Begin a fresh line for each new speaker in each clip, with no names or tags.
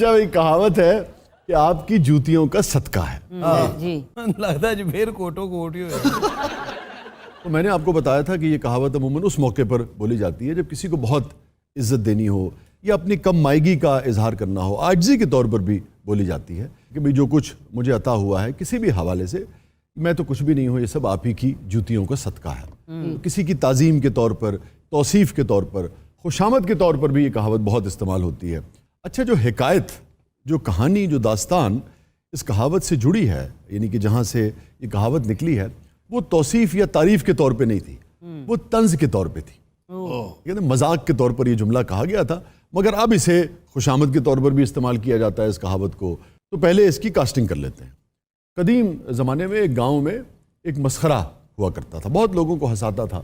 اچھا بھائی کہاوت ہے کہ آپ کی جوتیوں کا صدقہ ہے
جی
لگتا ہے جو پھر کوٹو کوٹی ہوئے.
تو میں نے آپ کو بتایا تھا کہ یہ کہاوت عموماً اس موقع پر بولی جاتی ہے جب کسی کو بہت عزت دینی ہو یا اپنی کم مائیگی کا اظہار کرنا ہو. عاجزی کے طور پر بھی بولی جاتی ہے کہ بھئی جو کچھ مجھے عطا ہوا ہے کسی بھی حوالے سے میں تو کچھ بھی نہیں ہوں, یہ سب آپ ہی کی جوتیوں کا صدقہ ہے. کسی کی تعظیم کے طور پر, توصیف کے طور پر, خوشامد کے طور پر بھی یہ کہاوت بہت استعمال ہوتی ہے. اچھا جو حکایت, جو کہانی, جو داستان اس کہاوت سے جڑی ہے, یعنی کہ جہاں سے یہ کہاوت نکلی ہے, وہ توصیف یا تعریف کے طور پہ نہیں تھی, وہ طنز کے طور پہ تھی. یعنی مذاق کے طور پر یہ جملہ کہا گیا تھا, مگر اب اسے خوشامد کے طور پر بھی استعمال کیا جاتا ہے اس کہاوت کو. تو پہلے اس کی کاسٹنگ کر لیتے ہیں. قدیم زمانے میں ایک گاؤں میں ایک مسخرہ ہوا کرتا تھا, بہت لوگوں کو ہنساتا تھا,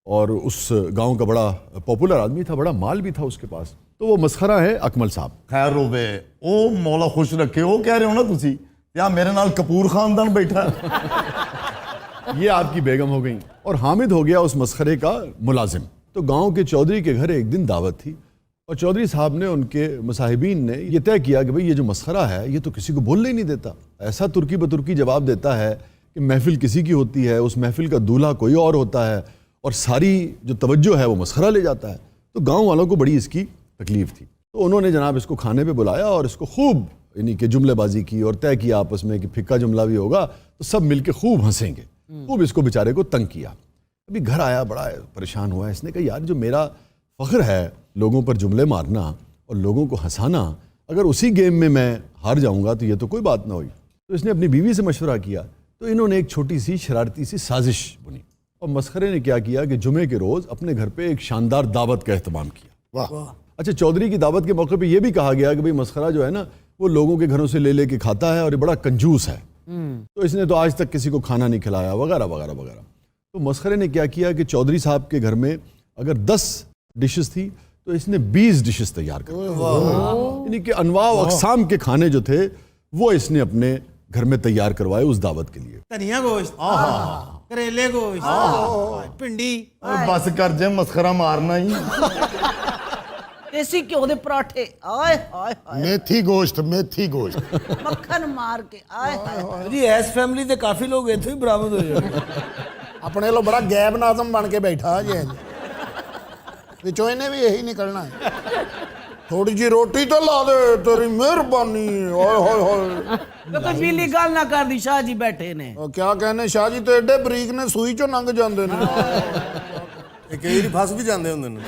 اور اس گاؤں کا بڑا پاپولر آدمی تھا, بڑا مال بھی تھا اس کے پاس. تو وہ مسخرہ ہے اکمل صاحب.
خیر ہوے او مولا خوش رکھے, وہ کہہ رہے ہو نا تسی یا میرے نال کپور خاندان بیٹھا ہے.
یہ آپ کی بیگم ہو گئیں اور حامد ہو گیا اس مسخرے کا ملازم. تو گاؤں کے چودھری کے گھر ایک دن دعوت تھی, اور چودھری صاحب نے, ان کے مصاحبین نے یہ طے کیا کہ بھئی یہ جو مسخرہ ہے یہ تو کسی کو بولنے ہی نہیں دیتا. ایسا ترکی بترکی جواب دیتا ہے کہ محفل کسی کی ہوتی ہے, اس محفل کا دولہا کوئی اور ہوتا ہے, اور ساری جو توجہ ہے وہ مسخرہ لے جاتا ہے. تو گاؤں والوں کو بڑی اس کی تکلیف تھی. تو انہوں نے جناب اس کو کھانے پہ بلایا اور اس کو خوب یعنی کہ جملے بازی کی, اور طے کیا آپس میں کہ پھکا جملہ بھی ہوگا تو سب مل کے خوب ہنسیں گے. خوب اس کو بیچارے کو تنگ کیا. ابھی گھر آیا, بڑا پریشان ہوا. اس نے کہا یار جو میرا فخر ہے لوگوں پر جملے مارنا اور لوگوں کو ہنسانا, اگر اسی گیم میں ہار جاؤں گا تو یہ تو کوئی بات نہ ہوئی. تو اس نے اپنی بیوی سے مشورہ کیا, تو انہوں نے ایک چھوٹی سی شرارتی سی سازش بنی, اور مسخرے نے کیا کیا کہ جمعے کے روز اپنے گھر پہ ایک شاندار دعوت کا اہتمام کیا.
واہ.
اچھا چودھری کی دعوت کے موقع پہ یہ بھی کہا گیا کہ بھئی مسخرہ جو ہے نا وہ لوگوں کے گھروں سے لے لے کے کھاتا ہے اور یہ بڑا کنجوس ہے, تو اس نے تو آج تک کسی کو کھانا نہیں کھلایا وغیرہ وغیرہ وغیرہ. تو مسخرے نے کیا کیا کہ چودھری صاحب کے گھر میں اگر 10 ڈشز تھی تو اس نے 20 ڈشز تیار کر دی. یعنی کہ انواع و اقسام کے کھانے جو تھے وہ اس نے اپنے گھر میں تیار کروائے اس دعوت کے لیے.
دھنیا گوشت, کریلے گوشت, پنڈی.
بس کر جے مسخرہ مارنا ہی.
دیسی گھیو دے پراٹھے, آئے ہائے ہائے,
میتھی گوشت, میتھی گوشت,
مکھن مار کے, آئے ہائے.
جی ایس فیملی تے کافی لوگ اتھوں ہی برآمد ہو جائے.
اپنے لو بڑا غیب ناظم بن کے بیٹھا جی, وچوں نے بھی یہی نکلنا ہے. تھوڑی جی روٹی تو لا دے, تیری مہربانی. ہائے ہائے ہائے,
کوئی بیلی گل نہ کر دی, شاہ جی بیٹھے نے.
کیا کہنے شاہ جی تو ایڈے بریک نے سوئی چوں لنگ جاندے نے.
کئی بار پھس بھی جاندے ہوندے نے.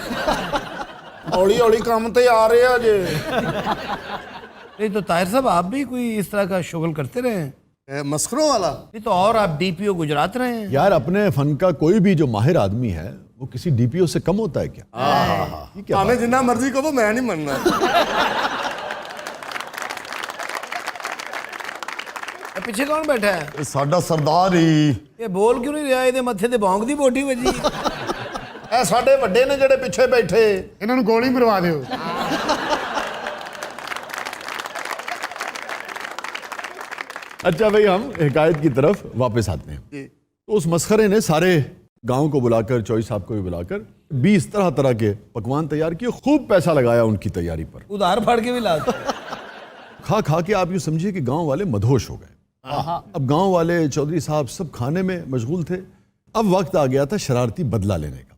ہولی ہولی کام تے آ رہے ہیں جی.
نہیں تو طاہر صاحب آپ بھی کوئی اس طرح کا شغل کرتے رہے ہیں؟
مسخروں والا
نہیں تو اور آپ ڈی پی او گجرات رہے ہیں.
یار اپنے فن کا کوئی بھی جو ماہر آدمی ہے وہ کسی ڈی پی او سے کم ہوتا ہے کیا؟ یہ کیا
ہمیں جنہ مرضی کو میں نہیں مننا.
پیچھے کون بیٹھا ہے؟
ساڈا سردار ہی.
یہ بول کیوں نہیں رہا, یہ متھے تے بھونک دی بوٹی وجی.
اے ساڈے وڈے نے جڑے پیچھے بیٹھے, انہاں نوں گولی مروا دیو.
اچھا بھئی ہم حکایت کی طرف واپس آتے ہیں. تو اس مسخرے نے سارے گاؤں کو بلا کر, چوئی صاحب کو بھی بلا کر 20 طرح کے پکوان تیار کیے, خوب پیسہ لگایا ان کی تیاری پر.
ادھار پھاڑ کے بھی لاتا.
کھا کھا کے آپ یوں سمجھیے کہ گاؤں والے مدہوش ہو گئے. اب گاؤں والے, چودھری صاحب سب کھانے میں مشغول تھے. اب وقت آ گیا تھا شرارتی بدلہ لینے کا.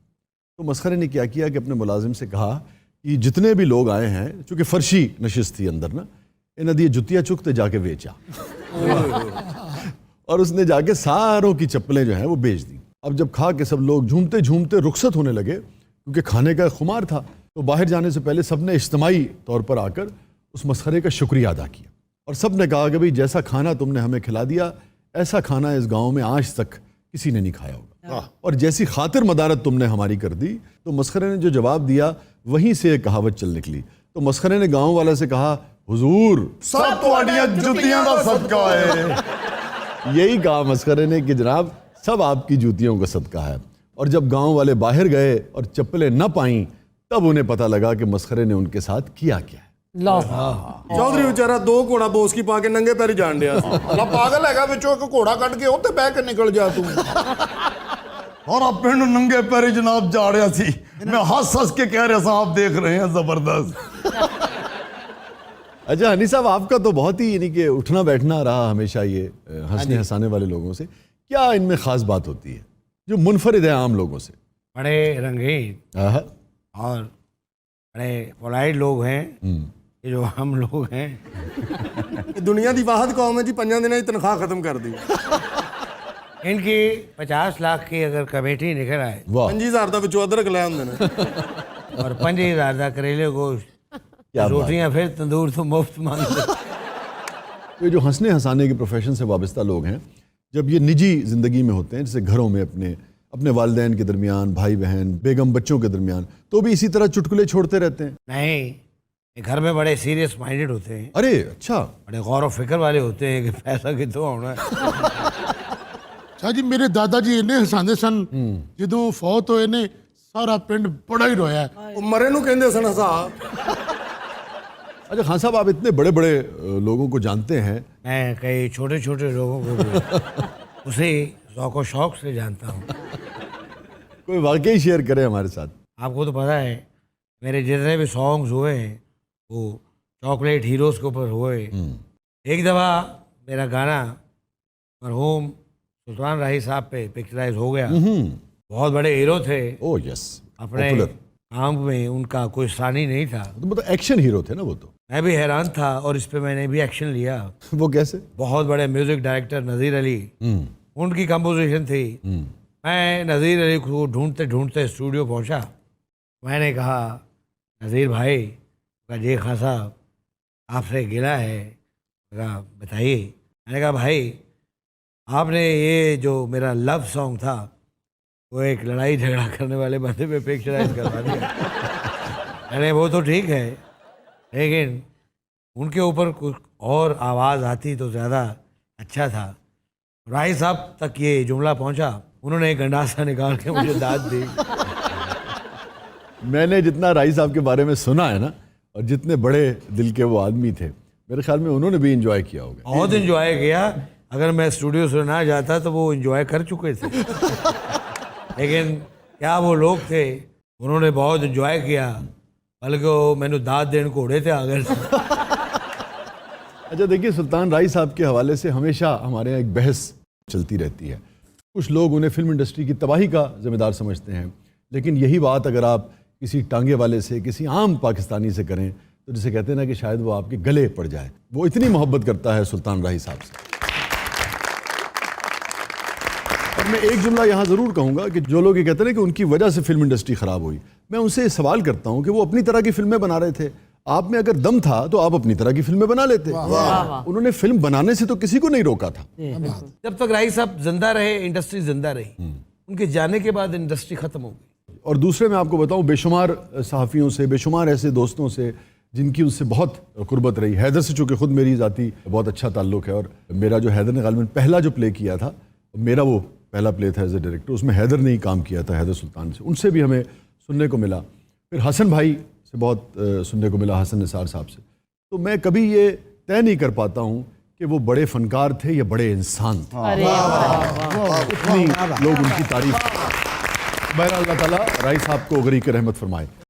تو مسخرے نے کیا کیا کہ اپنے ملازم سے کہا کہ جتنے بھی لوگ آئے ہیں, چونکہ فرشی نشست تھی اندر نا, انہاں دی جتیاں چکتے جا کے بیچا. اور اس نے جا کے ساروں کی چپلیں جو ہیں وہ بیچ دی. اب جب کھا کے سب لوگ جھومتے جھومتے رخصت ہونے لگے, کیونکہ کھانے کا خمار تھا, تو باہر جانے سے پہلے سب نے اجتماعی طور پر آ کر اس مسخرے کا شکریہ ادا کیا, اور سب نے کہا کہ بھئی جیسا کھانا تم نے ہمیں کھلا دیا ایسا کھانا اس گاؤں میں آج تک کسی نے نہیں کھایا ہوگا, اور جیسی خاطر مدارت تم نے ہماری کر دی. تو مسخرے نے جو جواب دیا وہیں سے ایک کہاوت چل نکلی. تو مسخرے نے گاؤں والے سے کہا, حضور
سب تواڈیاں جتیاں دا صدقہ ہے.
یہی کہا مسخرے نے کہ جناب سب آپ کی جوتیوں کا صدقہ ہے. اور جب گاؤں والے باہر گئے اور چپلیں نہ پائیں تب انہیں پتہ لگا کہ مسخرے نے ان کے ساتھ کیا کیا ہے.
چودھری بیچارہ 2 گھوڑا بوس کی پا کے ننگے پیری جان ڈیا.
اللہ پاگل ہے گا, وچوں ایک گھوڑا کٹ کے اوتے بہ کے نکل جا تو.
اور اپنے ننگے پیری جناب جا رہا سی. میں ہنس ہنس کے کہہ رہا سا, آپ دیکھ رہے ہیں زبردست.
اچھا ہنی صاحب آپ کا تو بہت ہی یعنی کہ اٹھنا بیٹھنا رہا ہمیشہ یہ ہنسنے ہنسانے والے لوگوں سے، کیا ان میں خاص بات ہوتی ہے جو منفرد ہے عام لوگوں سے؟
بڑے رنگین
آہا،
اور بڑے پولائٹ لوگ ہیں، یہ جو ہم لوگ ہیں
دنیا دی واحد قوم ہے جی 5 دنوں کی تنخواہ ختم کر دی.
ان کی 50 لاکھ کی اگر کمیٹی نکل آئے
واہ
5000 دا وچوں ادرک لے آندے نے.
اور 5000 کا کریلے گوشت،
کیا بات.
روٹیاں پھر تندور تو مفت مانگتے.
یہ جو ہنسنے ہنسانے کے پروفیشن سے وابستہ لوگ ہیں، جب یہ نجی زندگی میں ہوتے ہیں جیسے گھروں میں اپنے والدین کے درمیان، بھائی بہن، بیگم بچوں کے درمیان، تو بھی اسی طرح چٹکلے چھوڑتے رہتے ہیں؟
نہیں، یہ گھر میں بڑے سیریس مائنڈڈ ہوتے ہیں،
ارے اچھا،
بڑے غور و فکر والے ہوتے ہیں کہ پیسہ کتنا ہونا ہے.
شاہ جی میرے دادا جی انہیں ہساندے سن، جدوں فوت ہوئے نے سارا پنڈ بڑا ہی رویا.
او مرے نو کہندے سن ہسا.
اچھا خان صاحب آپ اتنے بڑے بڑے لوگوں کو جانتے ہیں،
میں کئی چھوٹے چھوٹے لوگوں کو بھی اسی ذوق و شوق سے جانتا ہوں.
کوئی واقعی شیئر کریں ہمارے ساتھ.
آپ کو تو پتہ ہے میرے جتنے بھی سانگز ہوئے ہیں وہ چاکلیٹ ہیروز کے اوپر ہوئے. ایک دفعہ میرا گانا مرحوم سلطان راہی صاحب پہ پکچرائز ہو گیا. بہت بڑے ہیرو تھے،
او یس،
اپنے کام میں ان کا کوئی ثانی نہیں تھا.
مطلب ایکشن ہیرو تھے نا وہ تو.
میں بھی حیران تھا اور اس پہ میں نے بھی ایکشن لیا.
وہ کیسے؟
بہت بڑے میوزک ڈائریکٹر نذیر علی، ان کی کمپوزیشن تھی. میں نذیر علی کو ڈھونڈتے ڈھونڈتے اسٹوڈیو پہنچا. میں نے کہا نذیر بھائی، جی خان صاحب آپ سے گلا ہے، کہا بتائیے. میں نے کہا بھائی آپ نے یہ جو میرا لو سانگ تھا وہ ایک لڑائی جھگڑا کرنے والے بندے پہ پکچرائز کروا دیا. میں نے وہ تو ٹھیک ہے لیکن ان کے اوپر کچھ اور آواز آتی تو زیادہ اچھا تھا. راہی صاحب تک یہ جملہ پہنچا، انہوں نے ایک گنڈاسا نکال کے مجھے داد دی.
میں نے جتنا راہی صاحب کے بارے میں سنا ہے نا، اور جتنے بڑے دل کے وہ آدمی تھے، میرے خیال میں انہوں نے بھی انجوائے کیا ہوگا.
بہت انجوائے کیا. اگر میں اسٹوڈیو سے نہ جاتا تو وہ انجوائے کر چکے تھے. لیکن کیا وہ لوگ تھے، انہوں نے بہت انجوائے کیا، بلکہ وہ میں نے داد دین کو اڑے تھے آگے سے.
اچھا دیکھیے، سلطان راہی صاحب کے حوالے سے ہمیشہ ہمارے یہاں ایک بحث چلتی رہتی ہے. کچھ لوگ انہیں فلم انڈسٹری کی تباہی کا ذمہ دار سمجھتے ہیں، لیکن یہی بات اگر آپ کسی ٹانگے والے سے، کسی عام پاکستانی سے کریں تو جسے کہتے ہیں نا کہ شاید وہ آپ کے گلے پڑ جائے. وہ اتنی محبت کرتا ہے سلطان راہی صاحب سے. اور میں ایک جملہ یہاں ضرور کہوں گا کہ جو لوگ یہ کہتے ہیں کہ ان کی وجہ سے فلم انڈسٹری خراب ہوئی، میں ان سے سوال کرتا ہوں کہ وہ اپنی طرح کی فلمیں بنا رہے تھے. آپ میں اگر دم تھا تو آپ اپنی طرح کی فلمیں بنا لیتے. انہوں نے فلم بنانے سے تو کسی کو نہیں روکا تھا.
جب تک راہی صاحب زندہ رہے انڈسٹری زندہ رہی. ان کے جانے کے بعد انڈسٹری ختم ہو گئی.
اور دوسرے میں آپ کو بتاؤں، بے شمار صحافیوں سے، بے شمار ایسے دوستوں سے جن کی ان سے بہت قربت رہی. حیدر سے چونکہ خود میری ذاتی بہت اچھا تعلق ہے، اور میرا جو حیدر نے غالباً پہلا جو پلے کیا تھا، میرا وہ پہلا پلے تھا ایز اے ڈائریکٹر، اس میں حیدر نے ہی کام کیا تھا، حیدر سلطان سے. ان سے بھی ہمیں سننے کو ملا. پھر حسن بھائی سے بہت سننے کو ملا، حسن نثار صاحب سے. تو میں کبھی یہ طے نہیں کر پاتا ہوں کہ وہ بڑے فنکار تھے یا بڑے انسان تھے. اتنی لوگ ان کی تعریف. بہرحال اللہ تعالیٰ راہی صاحب کو غریق رحمت فرمائے.